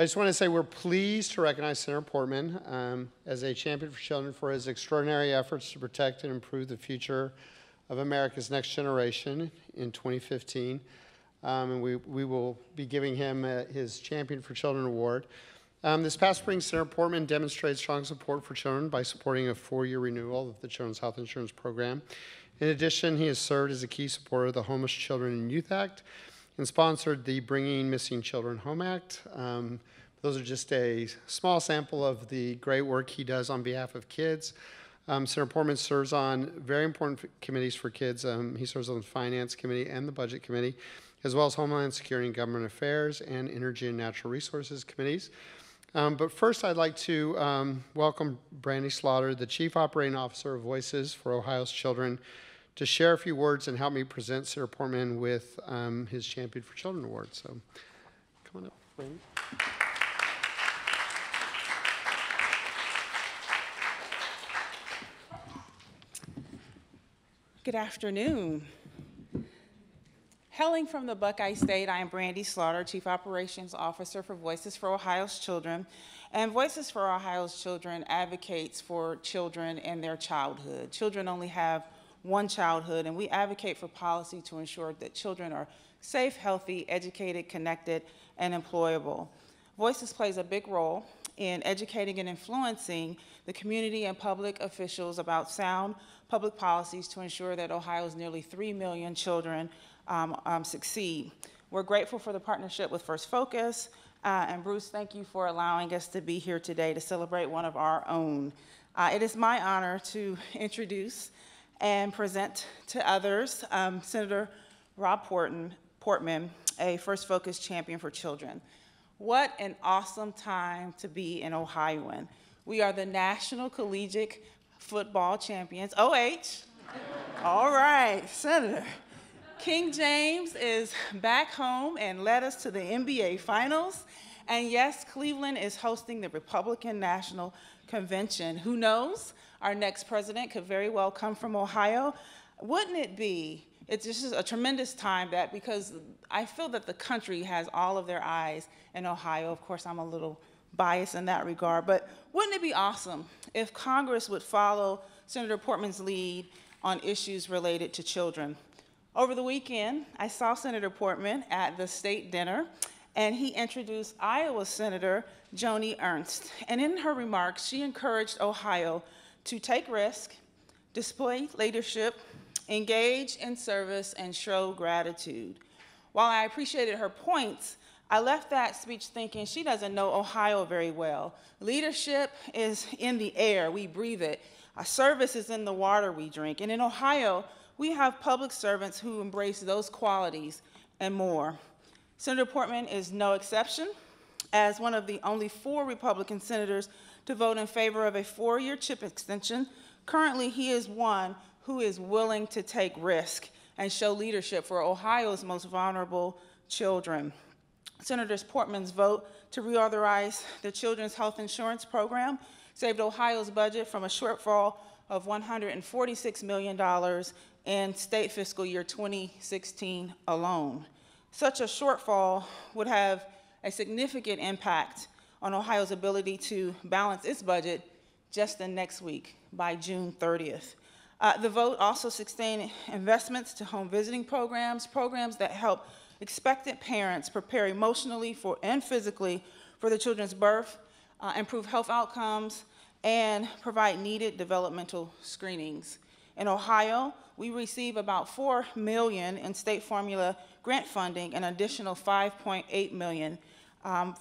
I just want to say we're pleased to recognize Senator Portman as a champion for children for his extraordinary efforts to protect and improve the future of America's next generation in 2015. And we will be giving him his Champion for Children Award. This past spring, Senator Portman demonstrated strong support for children by supporting a 4-year renewal of the Children's Health Insurance Program. In addition, he has served as a key supporter of the Homeless Children and Youth Act and sponsored the Bringing Missing Children Home Act. Those are just a small sample of the great work he does on behalf of kids. Senator Portman serves on very important committees for kids. He serves on the Finance Committee and the Budget Committee, as well as Homeland Security and Government Affairs and Energy and Natural Resources Committees. But first, I'd like to welcome Brandy Slaughter, the Chief Operating Officer of Voices for Ohio's Children, to share a few words and help me present Senator Portman with his Champion for Children Award. So come on up, Brandy. Good afternoon. Hailing from the Buckeye State, I am Brandy Slaughter, Chief Operations Officer for Voices for Ohio's Children. And Voices for Ohio's Children advocates for children and their childhood. Children only have one childhood, and we advocate for policy to ensure that children are safe, healthy, educated, connected, and employable. Voices plays a big role in educating and influencing the community and public officials about sound public policies to ensure that Ohio's nearly 3 million children succeed. We're grateful for the partnership with First Focus, and Bruce, thank you for allowing us to be here today to celebrate one of our own. It is my honor to introduce and present to others Senator Rob Portman, a First Focus champion for children. What an awesome time to be an Ohioan. We are the National Collegiate Football Champions, OH. All right, Senator. King James is back home and led us to the NBA Finals. And yes, Cleveland is hosting the Republican National Convention. Who knows? Our next president could very well come from Ohio. Wouldn't it be? It's just a tremendous time because I feel that the country has all of their eyes in Ohio. Of course, I'm a little biased in that regard, but wouldn't it be awesome if Congress would follow Senator Portman's lead on issues related to children? Over the weekend, I saw Senator Portman at the state dinner, and he introduced Iowa Senator Joni Ernst. And in her remarks, she encouraged Ohio to take risk, display leadership, engage in service, and show gratitude. While I appreciated her points, I left that speech thinking she doesn't know Ohio very well. Leadership is in the air, we breathe it. Service is in the water we drink. And in Ohio, we have public servants who embrace those qualities and more. Senator Portman is no exception. As one of the only 4 Republican senators to vote in favor of a 4-year CHIP extension, currently he is one who is willing to take risk and show leadership for Ohio's most vulnerable children. Senator Portman's vote to reauthorize the Children's Health Insurance Program saved Ohio's budget from a shortfall of $146 million in state fiscal year 2016 alone. Such a shortfall would have a significant impact on Ohio's ability to balance its budget just the next week by June 30th. The vote also sustained investments to home visiting programs that help expectant parents prepare emotionally and physically for the children's birth, improve health outcomes, and provide needed developmental screenings. In Ohio, we receive about $4 million in state formula grant funding and an additional $5.8 million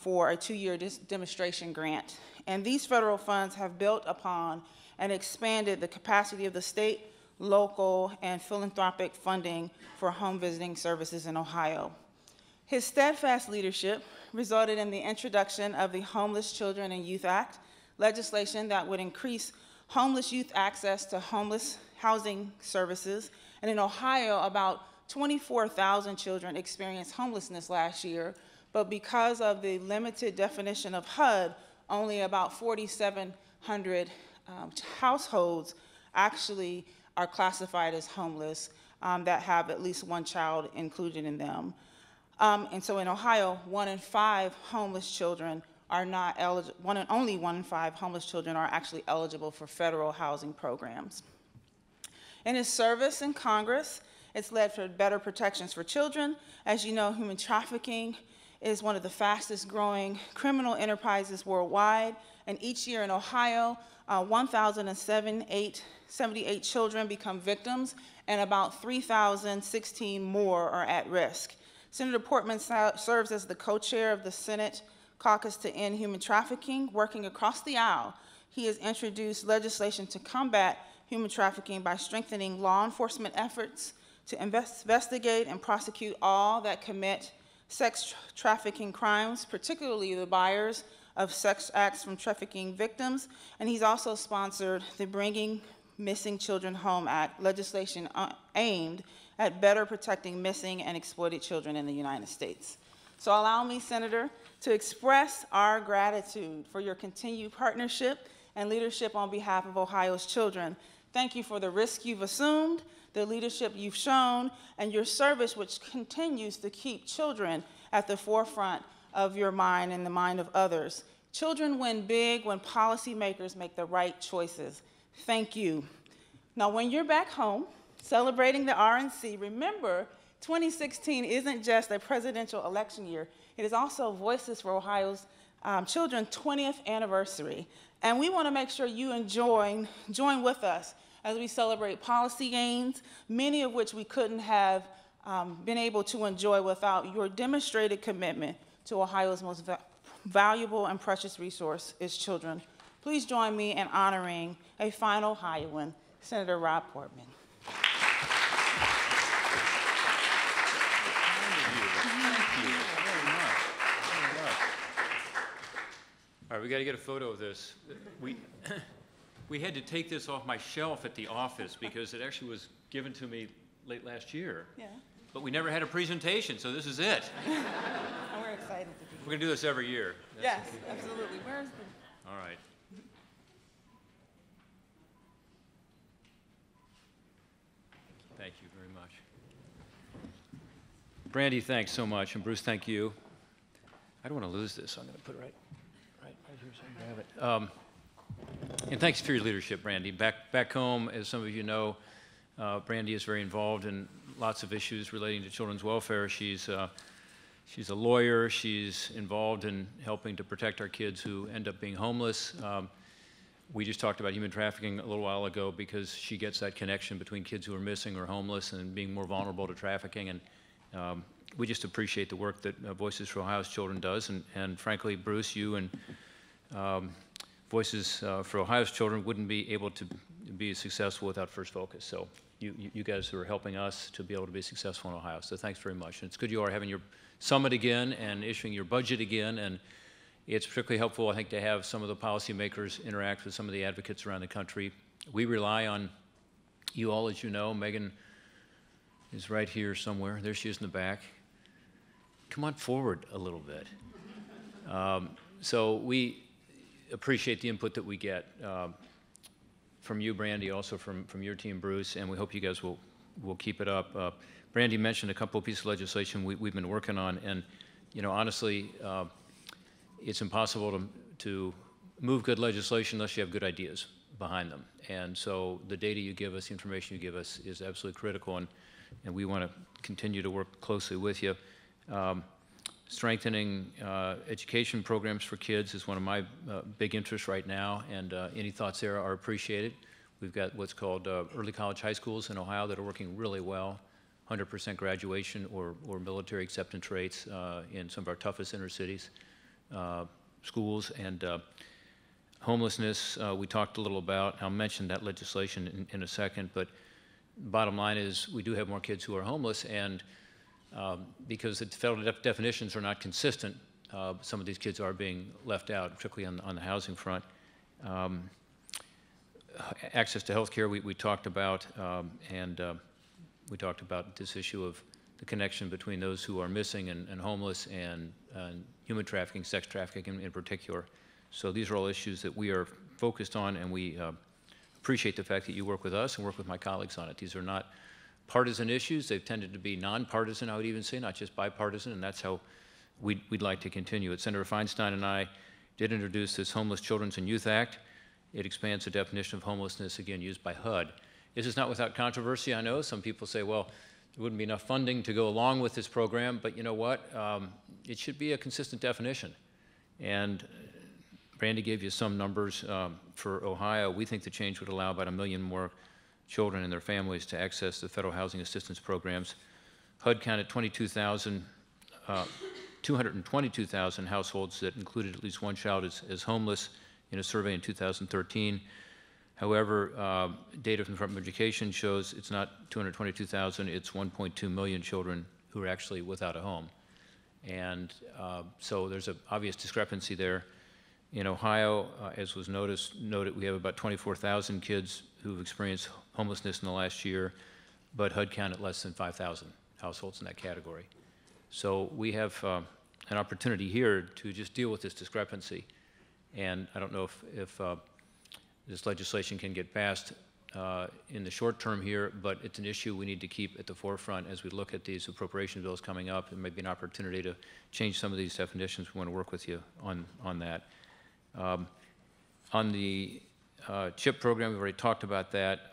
for a 2-year demonstration grant. And these federal funds have built upon and expanded the capacity of the state, local, and philanthropic funding for home visiting services in Ohio. His steadfast leadership resulted in the introduction of the Homeless Children and Youth Act, legislation that would increase homeless youth access to homeless housing services. And in Ohio, about 24,000 children experienced homelessness last year, but because of the limited definition of HUD, only about 4,700 households actually are classified as homeless that have at least one child included in them. And so in Ohio, 1 in 5 homeless children are not eligible, only 1 in 5 homeless children are actually eligible for federal housing programs. In his service in Congress, it's led for better protections for children. As you know, human trafficking is one of the fastest growing criminal enterprises worldwide. And each year in Ohio, 1,078 children become victims, and about 3,016 more are at risk. Senator Portman serves as the co-chair of the Senate Caucus to End Human Trafficking. Working across the aisle, he has introduced legislation to combat human trafficking by strengthening law enforcement efforts to investigate and prosecute all that commit sex trafficking crimes, particularly the buyers of sex acts from trafficking victims. And he's also sponsored the Bringing Missing Children Home Act, legislation aimed at better protecting missing and exploited children in the United States. So allow me, Senator, to express our gratitude for your continued partnership and leadership on behalf of Ohio's children. Thank you for the risk you've assumed, the leadership you've shown, and your service which continues to keep children at the forefront of your mind and the mind of others. Children win big when policymakers make the right choices. Thank you. Now, when you're back home celebrating the RNC, remember 2016 isn't just a presidential election year. It is also Voices for Ohio's Children's 20th anniversary. And we want to make sure you join with us as we celebrate policy gains, many of which we couldn't have been able to enjoy without your demonstrated commitment to Ohio's most valuable and precious resource, its children. Please join me in honoring a final Ohioan, Senator Rob Portman. All right, we got to get a photo of this. We had to take this off my shelf at the office because it actually was given to me late last year. Yeah. But we never had a presentation, so this is it. And we're excited to be here. We're going to do this every year. Yes, absolutely. Where's the... All right. Thank you very much. Brandy, thanks so much. And Bruce, thank you. I don't want to lose this, so I'm going to put it right here so I can grab it. And thanks for your leadership, Brandy. Back home, as some of you know, Brandy is very involved in lots of issues relating to children's welfare. She's a lawyer. She's involved in helping to protect our kids who end up being homeless. We just talked about human trafficking a little while ago because she gets that connection between kids who are missing or homeless and being more vulnerable to trafficking. And we just appreciate the work that Voices for Ohio's Children does. And frankly, Bruce, you and Voices for Ohio's Children wouldn't be able to be successful without First Focus. So you guys are helping us to be able to be successful in Ohio. So thanks very much. And it's good you are having your summit again and issuing your budget again. And it's particularly helpful, I think, to have some of the policymakers interact with some of the advocates around the country. We rely on you all, as you know. Megan is right here somewhere. There she is in the back. Come on forward a little bit. So we appreciate the input that we get from you, Brandy, also from your team, Bruce, and we hope you guys will keep it up. Brandy mentioned a couple of pieces of legislation we've been working on, and honestly, it's impossible to move good legislation unless you have good ideas behind them. And so the data you give us, the information you give us is absolutely critical, and we want to continue to work closely with you. Strengthening education programs for kids is one of my big interests right now, and any thoughts there are appreciated. We've got what's called early college high schools in Ohio that are working really well, 100% graduation or military acceptance rates in some of our toughest inner cities schools. And homelessness, we talked a little about. I'll mention that legislation in a second, but bottom line is we do have more kids who are homeless, and because the federal definitions are not consistent, some of these kids are being left out, particularly on the housing front. Access to health care, we talked about, and we talked about this issue of the connection between those who are missing and homeless and human trafficking, sex trafficking in particular. So these are all issues that we are focused on, and we appreciate the fact that you work with us and work with my colleagues on it. These are not partisan issues. They've tended to be nonpartisan, I would even say, not just bipartisan, and that's how we'd like to continue it. Senator Feinstein and I did introduce this Homeless Children's and Youth Act. It expands the definition of homelessness, again, used by HUD. This is not without controversy, I know. Some people say, well, there wouldn't be enough funding to go along with this program, but you know what? It should be a consistent definition. And Brandy gave you some numbers for Ohio. We think the change would allow about 1 million more children and their families to access the federal housing assistance programs. HUD counted 222,000 households that included at least one child as homeless in a survey in 2013. However, data from the Department of Education shows it's not 222,000, it's 1.2 million children who are actually without a home. And so there's an obvious discrepancy there. In Ohio, as was noted, we have about 24,000 kids who've experienced homelessness in the last year, but HUD counted less than 5,000 households in that category. So we have an opportunity here to just deal with this discrepancy. And I don't know if this legislation can get passed in the short term here, but it's an issue we need to keep at the forefront as we look at these appropriation bills coming up. There may be an opportunity to change some of these definitions. We want to work with you on that. On the CHIP program, we've already talked about that.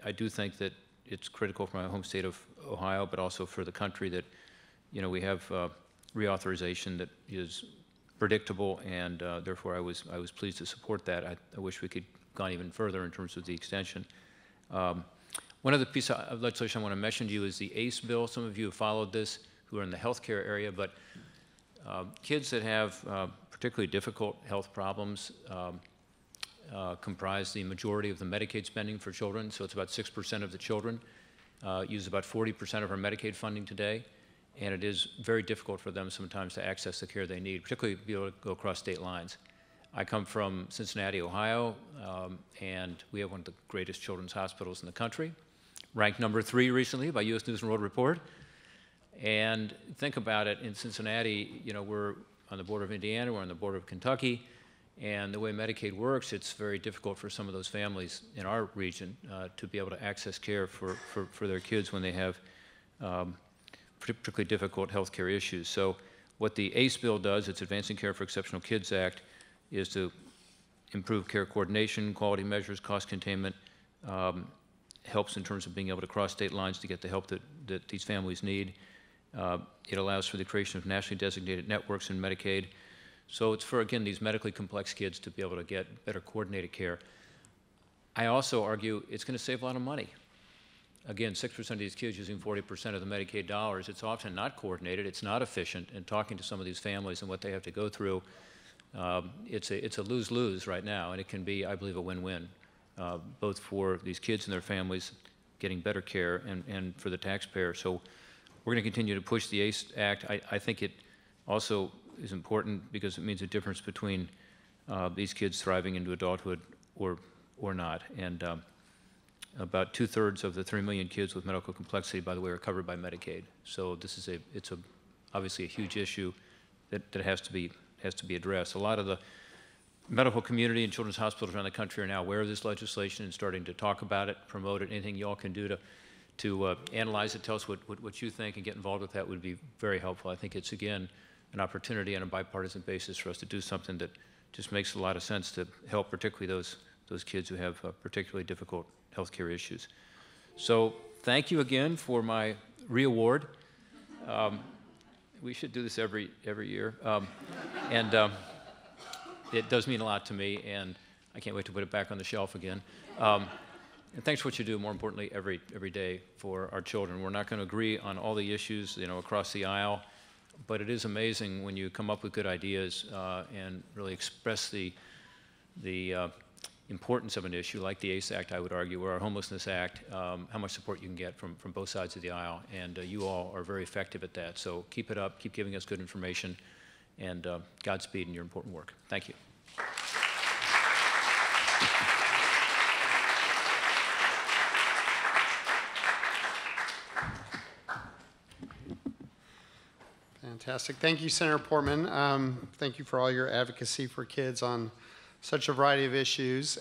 I do think that it's critical for my home state of Ohio, but also for the country that, you know, we have reauthorization that is predictable, and therefore I was pleased to support that. I wish we could have gone even further in terms of the extension. One other piece of legislation I want to mention to you is the ACE bill. Some of you have followed this who are in the healthcare area, but kids that have particularly difficult health problems comprise the majority of the Medicaid spending for children. So it's about 6% of the children use about 40% of our Medicaid funding today. And it is very difficult for them sometimes to access the care they need, particularly to be able to go across state lines. I come from Cincinnati, Ohio, and we have one of the greatest children's hospitals in the country, ranked number 3 recently by U.S. News and World Report. And think about it, in Cincinnati, you know, we're on the border of Indiana, we're on the border of Kentucky, and the way Medicaid works, it's very difficult for some of those families in our region to be able to access care for their kids when they have particularly difficult health care issues. So what the ACE bill does, it's Advancing Care for Exceptional Kids Act, is to improve care coordination, quality measures, cost containment, helps in terms of being able to cross state lines to get the help that these families need. It allows for the creation of nationally designated networks in Medicaid. So it's for, again, these medically complex kids to be able to get better coordinated care. I also argue it's going to save a lot of money. Again, 6% of these kids using 40% of the Medicaid dollars, it's often not coordinated, it's not efficient, and talking to some of these families and what they have to go through, it's a lose-lose right now, and it can be, I believe, a win-win, both for these kids and their families getting better care and for the taxpayer. So we're going to continue to push the ACE Act. I think it also is important because it means a difference between these kids thriving into adulthood or not. And about 2/3 of the 3 million kids with medical complexity, by the way, are covered by Medicaid. So this is it's obviously a huge issue that has to be addressed. A lot of the medical community and children's hospitals around the country are now aware of this legislation and starting to talk about it, promote it. Anything you all can do to analyze it, tell us what you think, and get involved with that would be very helpful. I think it's, again, an opportunity on a bipartisan basis for us to do something that just makes a lot of sense to help particularly those kids who have particularly difficult healthcare issues. So thank you again for my re-award. We should do this every year. It does mean a lot to me, and I can't wait to put it back on the shelf again. And thanks for what you do, more importantly, every day for our children. We're not going to agree on all the issues, across the aisle, but it is amazing when you come up with good ideas and really express the importance of an issue like the ACE Act, I would argue, or our Homelessness Act, how much support you can get from both sides of the aisle. And you all are very effective at that. So keep it up, keep giving us good information, and Godspeed in your important work. Thank you. Fantastic. Thank you, Senator Portman. Thank you for all your advocacy for kids on such a variety of issues.